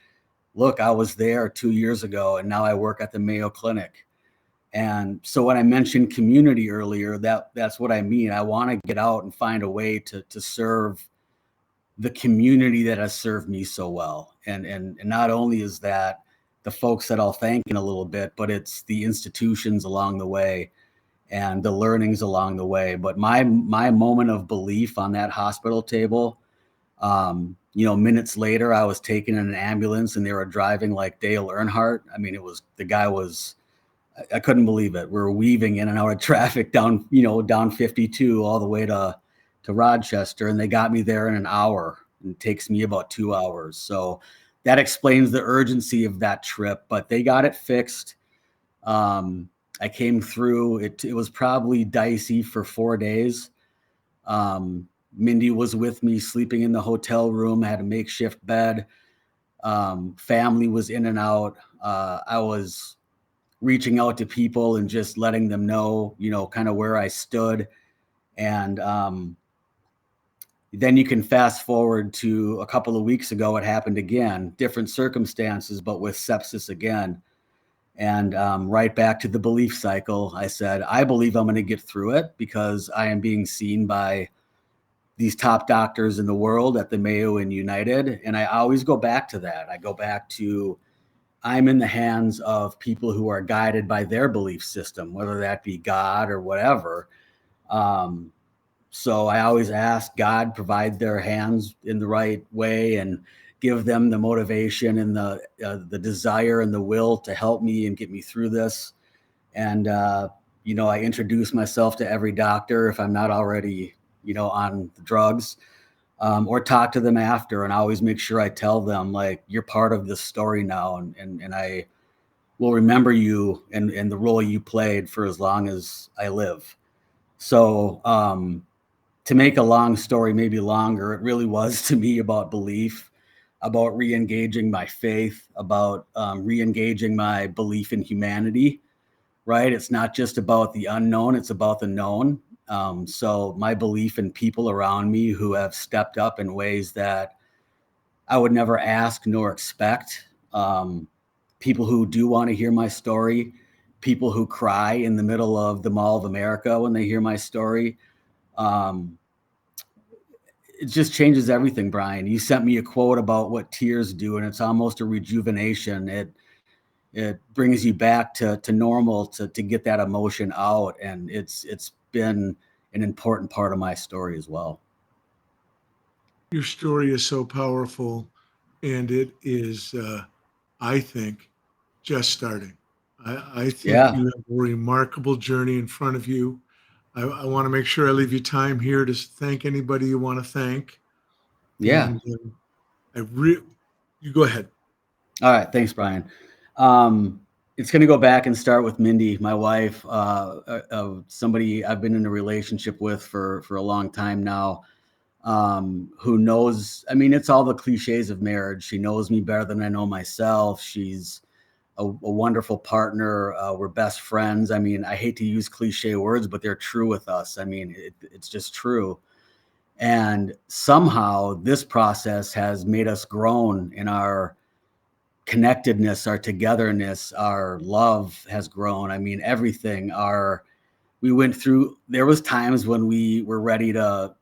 "Look, I was there 2 years ago, and now I work at the Mayo Clinic." And so when I mentioned community earlier, that's what I mean. I want to get out and find a way to serve the community that has served me so well. And not only is that the folks that I'll thank in a little bit, but it's the institutions along the way and the learnings along the way. But my moment of belief on that hospital table, minutes later, I was taken in an ambulance, and they were driving like Dale Earnhardt. I mean, I couldn't believe it. We were weaving in and out of traffic down 52 all the way to Rochester, and they got me there in an hour. And it takes me about 2 hours. So that explains the urgency of that trip, but they got it fixed. I came through. It was probably dicey for 4 days. Mindy was with me, sleeping in the hotel room. I had a makeshift bed. Family was in and out. I was reaching out to people and just letting them know, kind of where I stood. And then you can fast forward to a couple of weeks ago. It happened again, different circumstances, but with sepsis again. And right back to the belief cycle. I said, I believe I'm going to get through it because I am being seen by these top doctors in the world at the Mayo and United. And I always go back to that. I go back to, I'm in the hands of people who are guided by their belief system, whether that be God or whatever. So I always ask God, provide their hands in the right way and give them the motivation and the desire and the will to help me and get me through this. And, I introduce myself to every doctor if I'm not already on the drugs, or talk to them after. And I always make sure I tell them, like, you're part of this story now. And I will remember you and the role you played for as long as I live. So, to make a long story maybe longer, it really was to me about belief, about re-engaging my faith, about re-engaging my belief in humanity, right? It's not just about the unknown, it's about the known. So my belief in people around me who have stepped up in ways that I would never ask nor expect. People who do want to hear my story, people who cry in the middle of the Mall of America when they hear my story. It just changes everything, Brian. You sent me a quote about what tears do, and it's almost a rejuvenation. It brings you back to normal to get that emotion out, and it's been an important part of my story as well. Your story is so powerful, and it is, I think, just starting. I think Yeah, you have a remarkable journey in front of you. I want to make sure I leave you time here to thank anybody you want to thank. yeah. And you go ahead. All right, thanks, Brian. It's going to go back and start with Mindy, my wife, somebody I've been in a relationship with for a long time now, who knows, I mean, it's all the cliches of marriage. She knows me better than I know myself. She's a wonderful partner. We're best friends. I mean, I hate to use cliche words, but they're true with us. I mean, it's just true. And somehow this process has made us grown in our connectedness, our togetherness, our love has grown. I mean, everything. We went through, there was times when we were ready to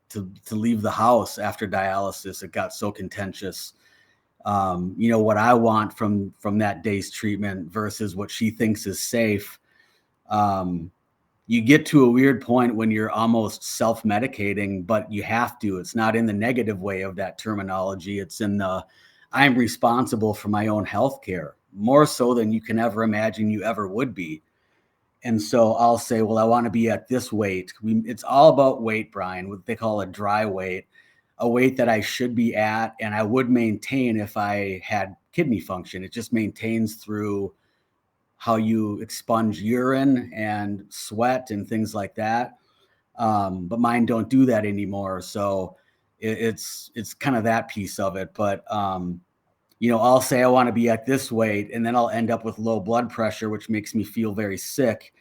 leave the house after dialysis. It got so contentious. What I want from that day's treatment versus what she thinks is safe. You get to a weird point when you're almost self-medicating, but you have to. It's not in the negative way of that terminology. It's in the, I'm responsible for my own health care, more so than you can ever imagine you ever would be. And so I'll say, well, I want to be at this weight. It's all about weight, Brian, what they call a dry weight, a weight that I should be at and I would maintain if I had kidney function. It just maintains through how you expunge urine and sweat and things like that. But mine don't do that anymore. So it's kind of that piece of it. But, I'll say I want to be at this weight and then I'll end up with low blood pressure, which makes me feel very sick.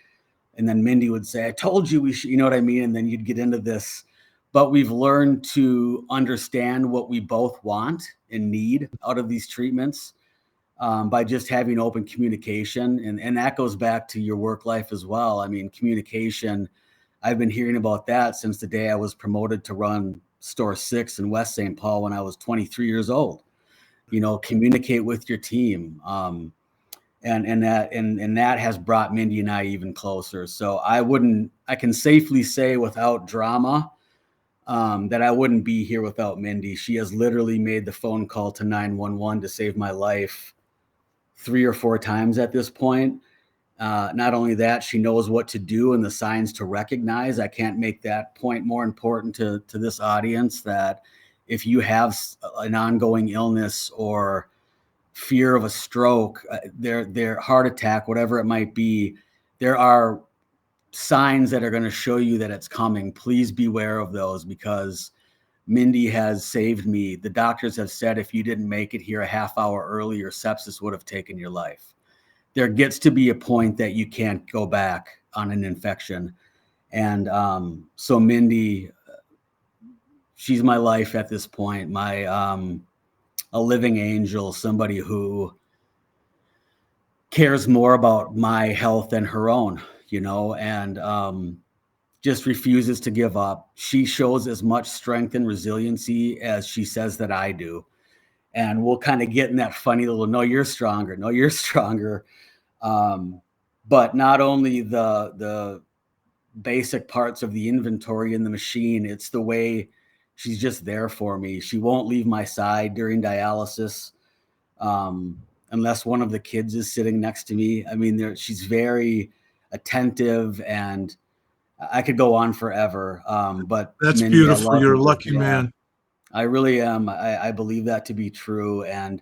And then Mindy would say, I told you we should, you know what I mean? And then you'd get into this, but we've learned to understand what we both want and need out of these treatments. By just having open communication. And that goes back to your work life as well. I mean, communication, I've been hearing about that since the day I was promoted to run Store 6 in West St. Paul when I was 23 years old. Communicate with your team. And that has brought Mindy and I even closer. So I can safely say without drama, that I wouldn't be here without Mindy. She has literally made the phone call to 911 to save my life 3 or 4 times at this point. Not only that, she knows what to do and the signs to recognize. I can't make that point more important to this audience, that if you have an ongoing illness or fear of a stroke, their heart attack, whatever it might be, there are signs that are going to show you that it's coming. Please beware of those, because Mindy has saved me. The doctors have said if you didn't make it here a half hour earlier, sepsis would have taken your life. There gets to be a point that you can't go back on an infection. And so Mindy, she's my life at this point, a living angel, somebody who cares more about my health than her own, and just refuses to give up. She shows as much strength and resiliency as she says that I do. And we'll kind of get in that funny little, no, you're stronger. No, you're stronger. But not only the basic parts of the inventory in the machine, it's the way she's just there for me. She won't leave my side during dialysis, unless one of the kids is sitting next to me. I mean, she's very attentive, and I could go on forever. But That's Mindy, I beautiful. love You're a you. lucky Yeah, man. I really am. I believe that to be true. And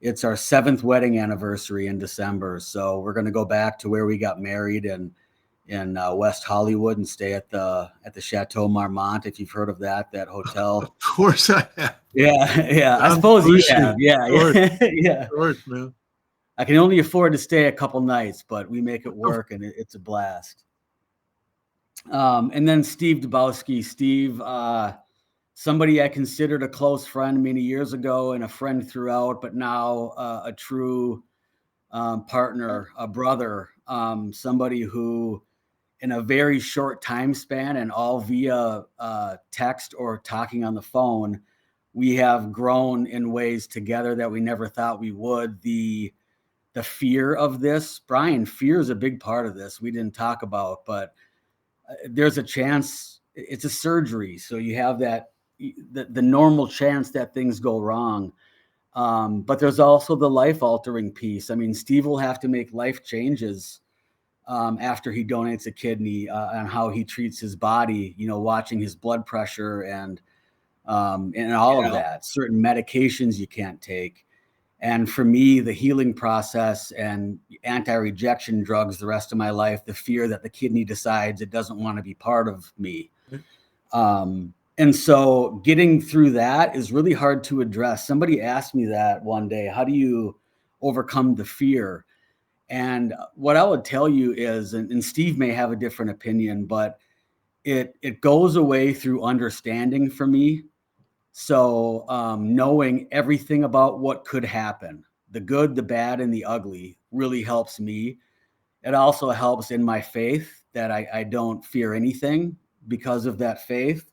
it's our 7th wedding anniversary in December. So we're going to go back to where we got married in West Hollywood and stay at the Chateau Marmont. If you've heard of that hotel. Of course I have. Yeah. Yeah. I I'm suppose you pushing. have. Yeah. Of course, Yeah. Yeah. of course, man. I can only afford to stay a couple nights, but we make it work and it's a blast. And then Steve Dubowski. Steve, somebody I considered a close friend many years ago and a friend throughout, but now a true partner, a brother, somebody who in a very short time span and all via text or talking on the phone, we have grown in ways together that we never thought we would. The fear of this, Brian, fear is a big part of this. We didn't talk about, but there's a chance it's a surgery. So you have that, the normal chance that things go wrong. But there's also the life altering piece. I mean, Steve will have to make life changes after he donates a kidney on how he treats his body, watching his blood pressure and all of that, certain medications you can't take. And for me, the healing process and anti-rejection drugs the rest of my life, the fear that the kidney decides it doesn't want to be part of me. And so getting through that is really hard to address. Somebody asked me that one day, how do you overcome the fear? And what I would tell you is, and Steve may have a different opinion, but it goes away through understanding for me. So knowing everything about what could happen, the good, the bad, and the ugly really helps me. It also helps in my faith that I don't fear anything because of that faith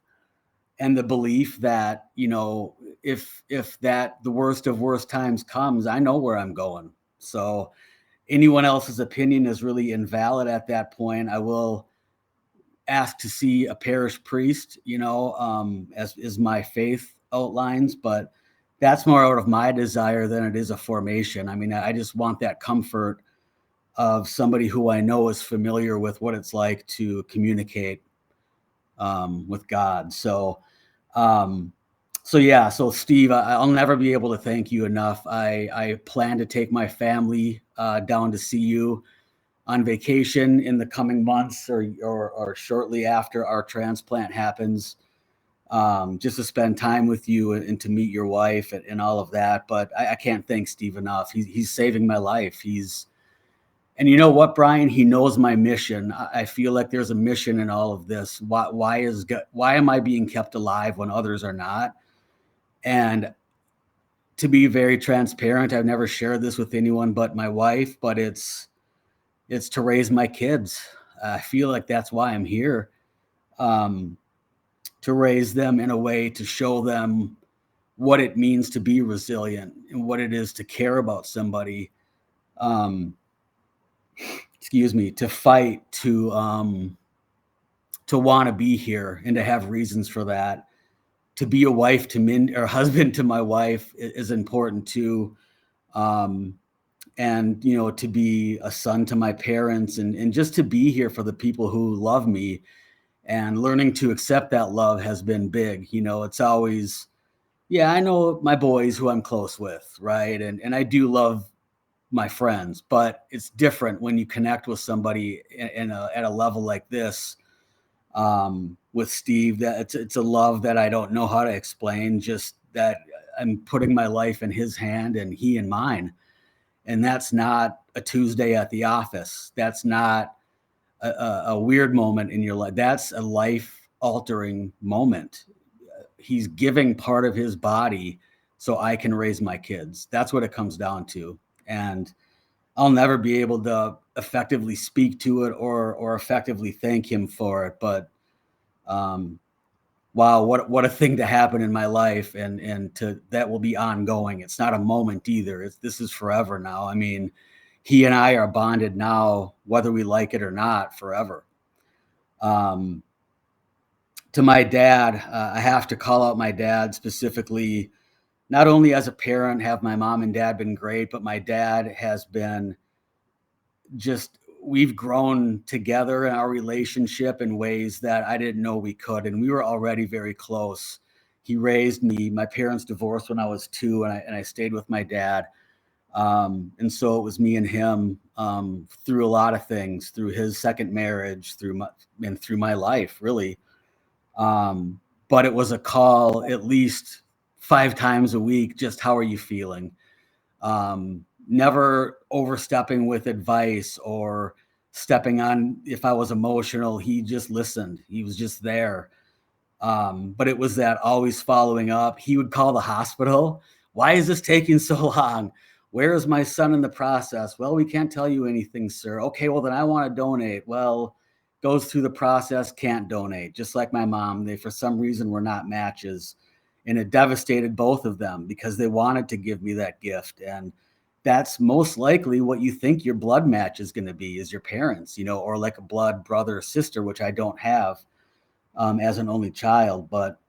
and the belief that, if that the worst of worst times comes, I know where I'm going. So anyone else's opinion is really invalid at that point. I will ask to see a parish priest, as is my faith outlines, but that's more out of my desire than it is a formation. I mean, I just want that comfort of somebody who I know is familiar with what it's like to communicate with God. So Steve, I'll never be able to thank you enough. I plan to take my family down to see you on vacation in the coming months or shortly after our transplant happens, just to spend time with you and to meet your wife and all of that. But I can't thank Steve enough. He's saving my life. And you know what, Brian? He knows my mission. I feel like there's a mission in all of this. Why am I being kept alive when others are not? And to be very transparent, I've never shared this with anyone but my wife, but it's to raise my kids. I feel like that's why I'm here, to raise them in a way to show them what it means to be resilient and what it is to care about somebody. To fight, to want to be here and to have reasons for that. To be a wife to Mindy or husband to my wife is important too. And, to be a son to my parents and just to be here for the people who love me, and learning to accept that love has been big. It's always, I know my boys who I'm close with. Right. And I do love my friends, but it's different when you connect with somebody at a level like this, with Steve, that it's a love that I don't know how to explain, just that I'm putting my life in his hand and he in mine. And that's not a Tuesday at the office. That's not a weird moment in your life. That's a life altering moment. He's giving part of his body so I can raise my kids. That's what it comes down to. And I'll never be able to effectively speak to it or effectively thank him for it. But wow, what a thing to happen in my life, and that will be ongoing. It's not a moment either. This is forever now. I mean, he and I are bonded now, whether we like it or not, forever. To my dad, I have to call out my dad specifically. Not only as a parent have my mom and dad been great, but my dad has been just we've grown together in our relationship in ways that I didn't know we could. And we were already very close. He raised me. My parents divorced when I was 2, and I stayed with my dad. And so it was me and him through a lot of things, through his second marriage, through my life, really. But it was a call at least 5 times a week. Just, how are you feeling? Never overstepping with advice or stepping on if I was emotional. He just listened. He was just there. But it was that always following up. He would call the hospital. Why is this taking so long? Where is my son in the process? Well, we can't tell you anything, sir. Okay, well, then I want to donate. Well, goes through the process, can't donate. Just like my mom, they, for some reason, were not matches. And it devastated both of them because they wanted to give me that gift. And that's most likely what you think your blood match is going to be, is your parents, or like a blood brother or sister, which I don't have as an only child. But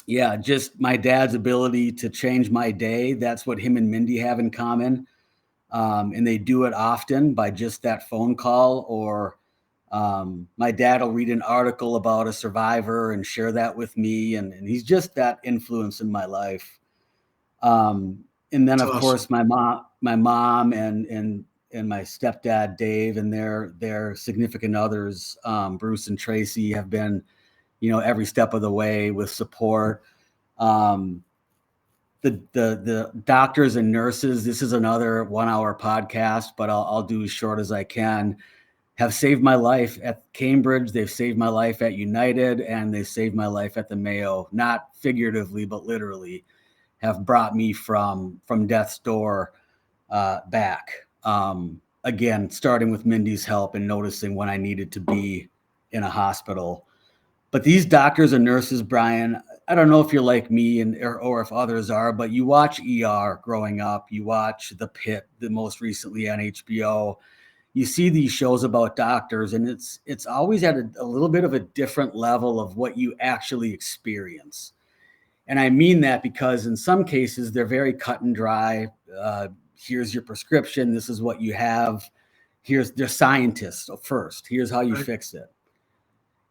yeah, just my dad's ability to change my day. That's what him and Mindy have in common. And they do it often by just that phone call, or my dad will read an article about a survivor and share that with me. And he's just that influence in my life. And then, That's of awesome. course, my mom and my stepdad, Dave, and their significant others, Bruce and Tracy, have been, every step of the way with support. The doctors and nurses, this is another 1-hour podcast, but I'll do as short as I can, have saved my life at Cambridge. They've saved my life at United, and they saved my life at the Mayo, not figuratively, but literally, have brought me from death's door back. Again, starting with Mindy's help and noticing when I needed to be in a hospital. But these doctors and nurses, Brian, I don't know if you're like me or if others are, but you watch ER growing up, you watch The Pit, the most recently on HBO. You see these shows about doctors, and it's always at a little bit of a different level of what you actually experience. And I mean that because in some cases they're very cut and dry. Here's your prescription. This is what you have. They're scientists first. Here's how you fix it.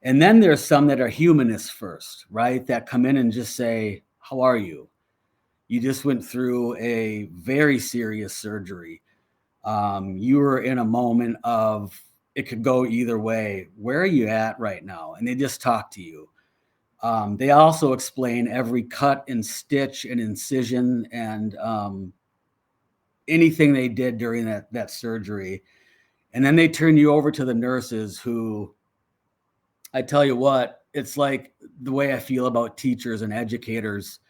And then there's some that are humanists first, right? That come in and just say, how are you? You just went through a very serious surgery. You were in a moment of, it could go either way. Where are you at right now? And they just talk to you. They also explain every cut and stitch and incision and anything they did during that surgery. And then they turn you over to the nurses who, I tell you what, it's like the way I feel about teachers and educators.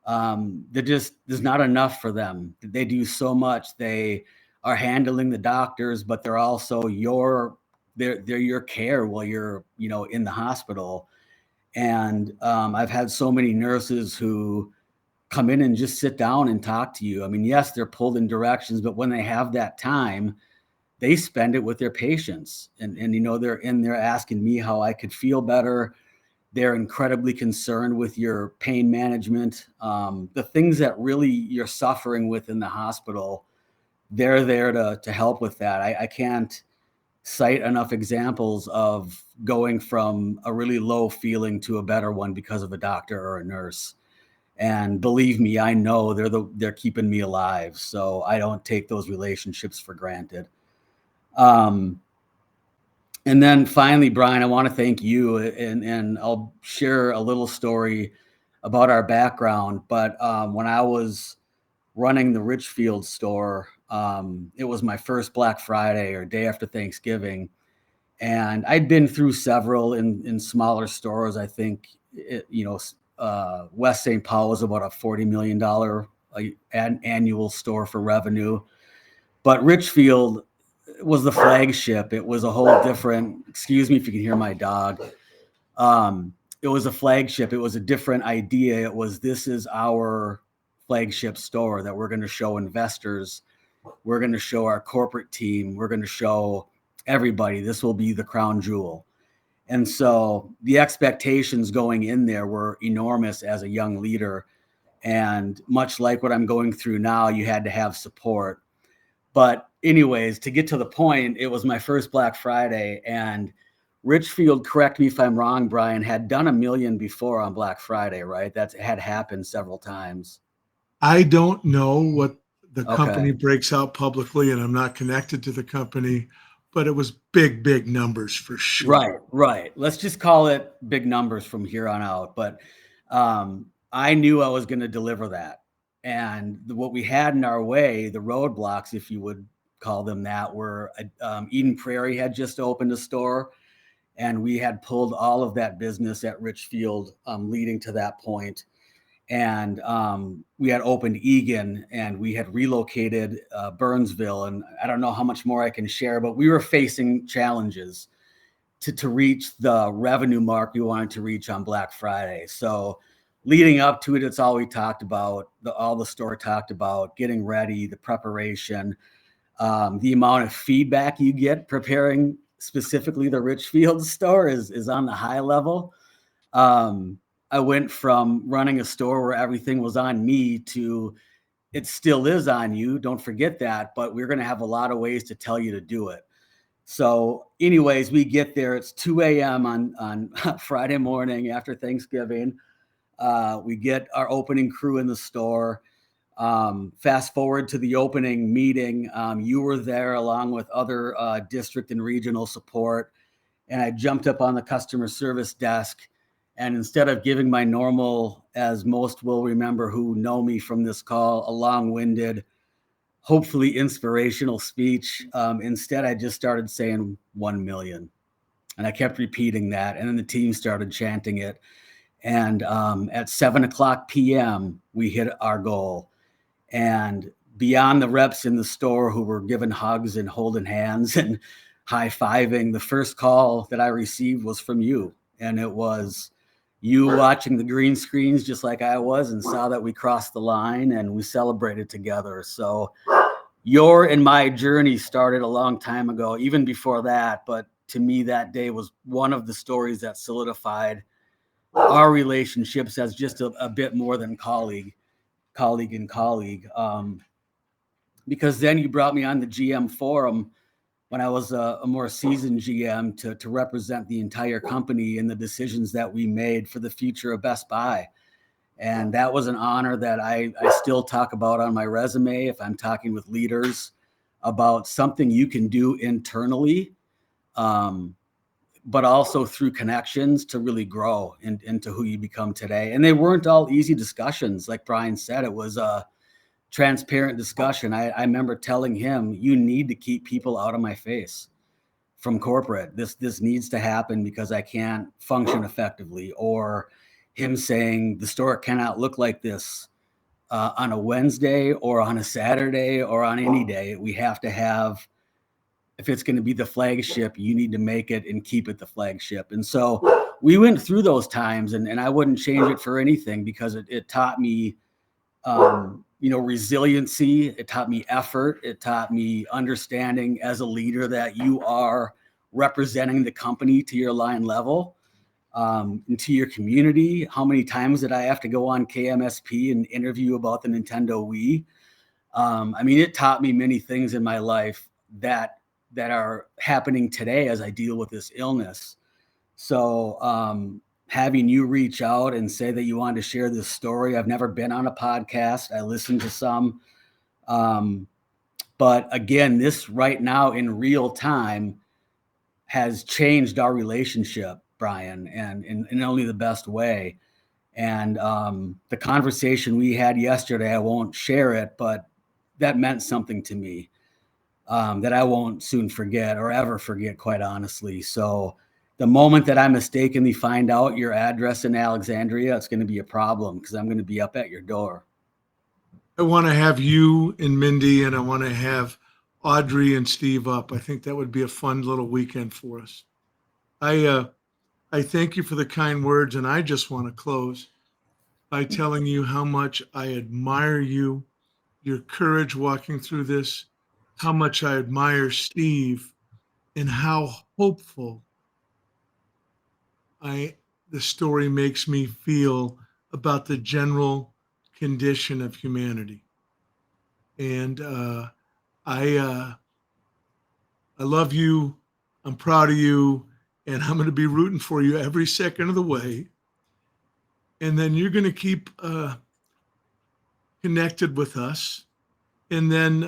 There's not enough for them. They do so much. They are handling the doctors, but they're also they're your care while you're, in the hospital. And I've had so many nurses who come in and just sit down and talk to you. I mean, yes, they're pulled in directions, but when they have that time, they spend it with their patients. And they're in there asking me how I could feel better. They're incredibly concerned with your pain management. The things that really you're suffering with in the hospital, they're there to help with that. I can't cite enough examples of going from a really low feeling to a better one because of a doctor or a nurse. And believe me, I know they're keeping me alive. So I don't take those relationships for granted. And then finally, Brian, I want to thank you, and I'll share a little story about our background. But when I was running the Richfield store, it was my first Black Friday or day after Thanksgiving. And I'd been through several in smaller stores. I think, West St. Paul was about a $40 million annual store for revenue. But Richfield was the flagship. It was a whole different, excuse me if you can hear my dog. It was a flagship. It was a different idea. This is our flagship store that we're going to show investors. We're going to show our corporate team. We're going to show everybody. This will be the crown jewel. And so the expectations going in there were enormous as a young leader. And much like what I'm going through now, you had to have support. But anyways, to get to the point, it was my first Black Friday, and Richfield, correct me if I'm wrong, Brian, had done $1 million before on Black Friday, right? That had happened several times. I don't know what the company Okay. breaks out publicly, and I'm not connected to the company, but it was big numbers for sure. Right. Let's just call it big numbers from here on out. But I knew I was going to deliver that. And what we had in our way, the roadblocks, if you would call them that, were Eden Prairie had just opened a store, and we had pulled all of that business at Richfield leading to that point. And we had opened Egan, and we had relocated Burnsville. And I don't know how much more I can share, but we were facing challenges to reach the revenue mark we wanted to reach on Black Friday. So leading up to it, it's all we talked about, all the store talked about, getting ready, the preparation, the amount of feedback you get preparing specifically the Richfield store is on the high level. I went from running a store where everything was on me to it still is on you. Don't forget that, but we're going to have a lot of ways to tell you to do it. So anyways, we get there. It's 2 a.m. on Friday morning after Thanksgiving. We get our opening crew in the store. Fast forward to the opening meeting. You were there along with other district and regional support. And I jumped up on the customer service desk. And instead of giving my normal, as most will remember who know me from this call, a long-winded, hopefully inspirational speech. Instead, I just started saying 1 million. And I kept repeating that. And then the team started chanting it. And at 7:00 p.m., we hit our goal. And beyond the reps in the store who were giving hugs and holding hands and high-fiving, the first call that I received was from you. And it was you watching the green screens just like I was, and saw that we crossed the line, and we celebrated together. So your and my journey started a long time ago, even before that. But to me, that day was one of the stories that solidified our relationships as just a bit more than colleague. Because then you brought me on the GM forum when I was a more seasoned GM to represent the entire company in the decisions that we made for the future of Best Buy. And that was an honor that I still talk about on my resume if I'm talking with leaders about something you can do internally, but also through connections to really grow into who you become today. And they weren't all easy discussions. Like Brian said, it was a transparent discussion. I remember telling him, you need to keep people out of my face from corporate. This needs to happen because I can't function effectively. Or him saying the store cannot look like this on a Wednesday or on a Saturday or on any day. We have to have, if it's going to be the flagship, you need to make it and keep it the flagship. And so we went through those times, and I wouldn't change it for anything, because it taught me, resiliency. It taught me effort. It taught me understanding as a leader that you are representing the company to your line level, and to your community. How many times did I have to go on KMSP and interview about the Nintendo Wii? It taught me many things in my life that are happening today as I deal with this illness. So having you reach out and say that you wanted to share this story, I've never been on a podcast. I listened to some. But again, this right now in real time has changed our relationship, Brian, and in only the best way. And the conversation we had yesterday, I won't share it, but that meant something to me that I won't soon forget or ever forget, quite honestly. So the moment that I mistakenly find out your address in Alexandria, it's going to be a problem, because I'm going to be up at your door. I want to have you and Mindy, and I want to have Audrey and Steve up. I think that would be a fun little weekend for us. I thank you for the kind words, and I just want to close by telling you how much I admire you, your courage walking through this, how much I admire Steve, and how hopeful the story makes me feel about the general condition of humanity. And I love you. I'm proud of you, and I'm going to be rooting for you every second of the way. And then you're going to keep connected with us. And then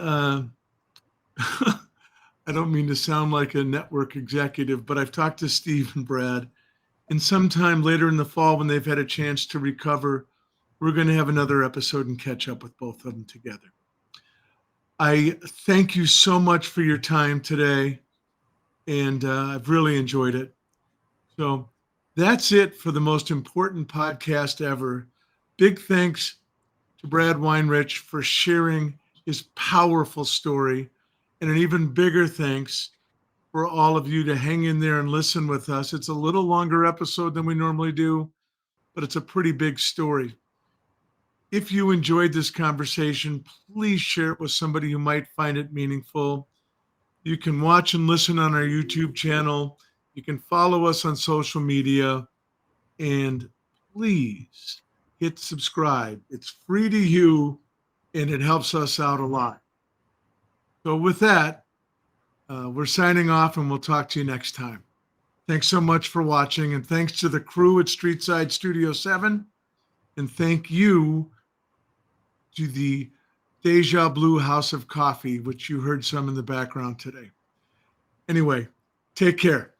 I don't mean to sound like a network executive, but I've talked to Steve and Brad. And sometime later in the fall, when they've had a chance to recover, we're going to have another episode and catch up with both of them together. I thank you so much for your time today, and I've really enjoyed it. So that's it for the most important podcast ever. Big thanks to Brad Weinreich for sharing his powerful story, and an even bigger thanks for all of you to hang in there and listen with us. It's a little longer episode than we normally do, but it's a pretty big story. If you enjoyed this conversation, please share it with somebody who might find it meaningful. You can watch and listen on our YouTube channel. You can follow us on social media. And please hit subscribe. It's free to you, and it helps us out a lot. So with that, we're signing off, and we'll talk to you next time. Thanks so much for watching, and thanks to the crew at Streetside Studio 7, and thank you to the Deja Blue House of Coffee, which you heard some in the background today. Anyway, take care.